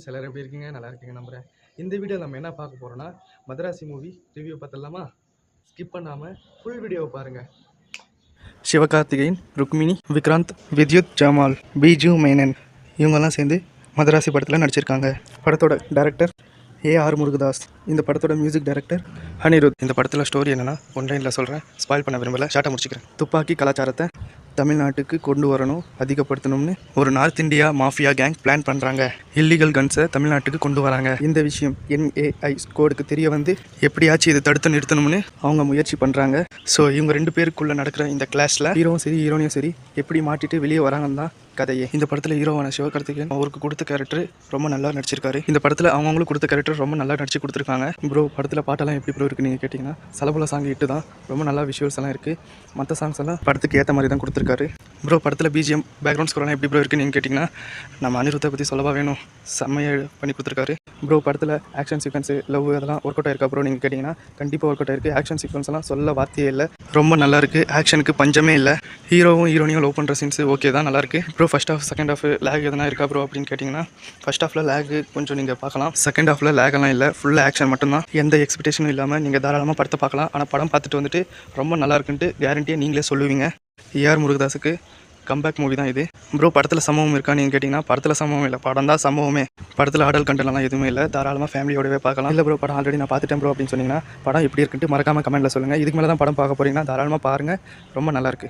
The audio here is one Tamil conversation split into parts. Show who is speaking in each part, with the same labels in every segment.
Speaker 1: ஃப்ரெண்ட்ஸ் எல்லாரும் எப்படி இருக்கீங்க? நல்லா இருக்கீங்க நம்புறேன். இந்த வீடியோ நம்ம என்ன பார்க்க போறோம்னா, மதராசி மூவி ரிவ்யூ பார்த்துடலாமா? ஸ்கிப் பண்ணாம ஃபுல் வீடியோவை பாருங்க. சிவகார்த்திகேயன், ருக்மிணி, விக்ராந்த், வித்யுத் ஜமால், பிஜு மேனன் இவங்கெல்லாம் சேர்ந்து மதராசி படத்தில் நடிச்சிருக்காங்க. படத்தோட டைரக்டர் ஏஆர் முருகதாஸ். இந்த படத்தோட மியூசிக் டைரக்டர் அனிருத். இந்த படத்தில் ஸ்டோரி என்னென்னா ஒன்லைனில் சொல்கிறேன், ஸ்பாயில் பண்ண விரும்பலை, ஷார்ட்டாக முடிச்சுக்கிறேன். துப்பாக்கி கலாச்சாரத்தை தமிழ்நாட்டுக்கு கொண்டு வரணும், அதிகப்படுத்தணும்னு ஒரு north India mafia gang plan பண்ணுறாங்க. இல்லீகல் கன்ஸை தமிழ்நாட்டுக்கு கொண்டு வராங்க. இந்த விஷயம் NAI கோடுக்கு தெரிய வந்து எப்படியாச்சும் இதை தடுத்து நிறுத்தணும்னு அவங்க முயற்சி பண்ணுறாங்க. ஸோ இவங்க 2 பேருக்குள்ளே நடக்கிற இந்த கிளாஷில் ஹீரோவும் சரி ஹீரோனியும் சரி எப்படி மாட்டிட்டு வெளியே வராங்கன்னு தான் கதையே. இந்த படத்தில் ஹீரோவான சிவகார்த்திகேயன் அவருக்கு கொடுத்த கேரக்டர் ரொம்ப நல்லா நடிச்சிருக்காரு. இந்த படத்தில் அவங்களும் கொடுத்த கேரக்டர் ரொம்ப நல்லா நடிச்சு கொடுத்துருக்காங்க. ப்ரோ படத்தில் பாட்டெல்லாம் எப்படி ப்ரோ இருக்குது நீங்கள் கேட்டிங்கன்னா, சலபல சாங் இட்டு தான் ரொம்ப நல்லா விஷுவல்ஸ் எல்லாம் இருக்குது. மற்ற சாங்ஸ் எல்லாம் படத்துக்கு ஏற்ற மாதிரி தான் கொடுத்துருக்காரு. ப்ரோ படத்தில் BGM பேக்ரவுண்ட் ஸ்கோர்லாம் எப்படி ப்ரோ இருக்குது நீங்கள் கேட்டிங்கன்னா, நம்ம அனிருத்தை பற்றி சொல்லவா வேணும், செம்மையாக பண்ணி கொடுத்துருக்காரு. ப்ரோ படத்தில் ஆக்ஷன் சீக்வன்ஸு லவ் அதெல்லாம் ஒர்க் அவுட் ஆயிருக்கா ப்ரோ நீங்கள் கேட்டிங்கன்னா, கண்டிப்பாக ஒர்க் அவுட் ஆயிருக்கு. ஆக்ஷன் சீக்வன்ஸ் எல்லாம் சொல்ல வார்த்தையே இல்லை, ரொம்ப நல்லா இருக்குது. ஆக்ஷனுக்கு பஞ்சமே இல்லை. ஹீரோவும் ஹீரோனியும் லவ் பண்ணுற சீன்ஸு ஓகே தான், நல்லாயிருக்கு. Bro first half second half lag எதனா இருக்கா ப்ரோ அப்படின்னு கேட்டிங்கன்னா, ஃபர்ஸ்ட் ஹாஃபில் லேக் கொஞ்சம் நீங்கள் பார்க்கலாம். செகண்ட் ஹாஃபில் லேகெல்லாம் இல்லை, ஃபுல்லாக ஆக்ஷன் மட்டும்தான். எந்த எக்ஸ்பெக்டேஷனும் இல்லாமல் நீங்கள் தாராளமாக படத்தை பார்க்கலாம். ஆனால் படம் பார்த்துட்டு வந்துட்டு ரொம்ப நல்லா இருக்குன்ட்டு கேரண்டியாக நீங்களே சொல்லுவீங்க. ஏஆர் முருகதாஸுக்கு கம்பேக் மூவி தான் இது. ப்ரோ படத்தில் சம்பவம் இருக்கா நீங்கள் கேட்டிங்கன்னா, படத்தில் சம்பவம் இல்லை, படம் தான் சம்பவமே. படத்தில் ஆடல் கண்டெல்லாம் எதுவுமே இல்லை, தாராளமாக ஃபேமிலியோடவே பார்க்கலாம். இல்லை ப்ரோ படம் ஆல்ரெடி நான் பார்த்துட்டேன் ப்ரோ அப்படின்னு சொன்னீங்கன்னா, படம் எப்படி இருக்குன்ட்டு மறக்காமல் கமெண்ட்டில் சொல்லுங்கள். இதுக்கு மேலே தான் படம் பார்க்க போகிறீங்கன்னா தாராளமாக பாருங்கள், ரொம்ப நல்லாயிருக்கு.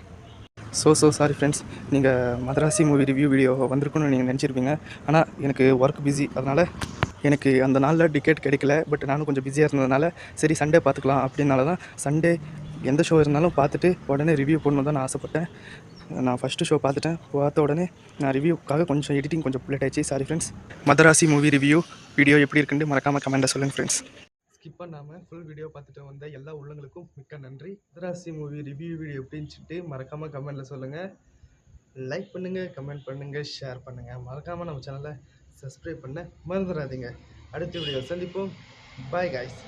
Speaker 1: ஸோ சாரி ஃப்ரெண்ட்ஸ், நீங்கள் மதராசி மூவி ரிவ்யூ வீடியோ வந்திருக்குன்னு நீங்கள் நினச்சிருப்பீங்க. ஆனால் எனக்கு ஒர்க் பிஸி, அதனால் எனக்கு அந்த நாளில் டிக்கெட் கிடைக்கல. பட் நானும் கொஞ்சம் பிஸியாக இருந்ததுனால சரி சண்டே பார்த்துக்கலாம் அப்படின்னால தான் சண்டே எந்த ஷோ இருந்தாலும் பார்த்துட்டு உடனே ரிவ்யூ போடணும் தான் நான் ஆசைப்பட்டேன். நான் ஃபஸ்ட்டு ஷோ பார்த்த உடனே நான் ரிவ்யூக்காக கொஞ்சம் எடிட்டிங் கொஞ்சம் லேட் ஆயிடுச்சு, sorry friends. Madrasi movie review video எப்படி இருக்குன்னு மறக்காமல் கமெண்ட்டில் சொல்லுங்கள் ஃப்ரெண்ட்ஸ். ஸ்கிப் பண்ணாமல் ஃபுல் வீடியோ பார்த்துட்டு வந்த எல்லா உள்ளங்களுக்கும் மிக்க நன்றி. மதராசி மூவி ரிவ்யூ வீடியோ எப்படின்னுட்டு மறக்காமல் கமெண்ட்டில் சொல்லுங்கள். லைக் பண்ணுங்கள், கமெண்ட் பண்ணுங்கள், ஷேர் பண்ணுங்கள். மறக்காமல் நம்ம சேனலை சப்ஸ்கிரைப் பண்ண மறந்துடாதீங்க. அடுத்த வீடியோ சந்திப்போம். Bye guys.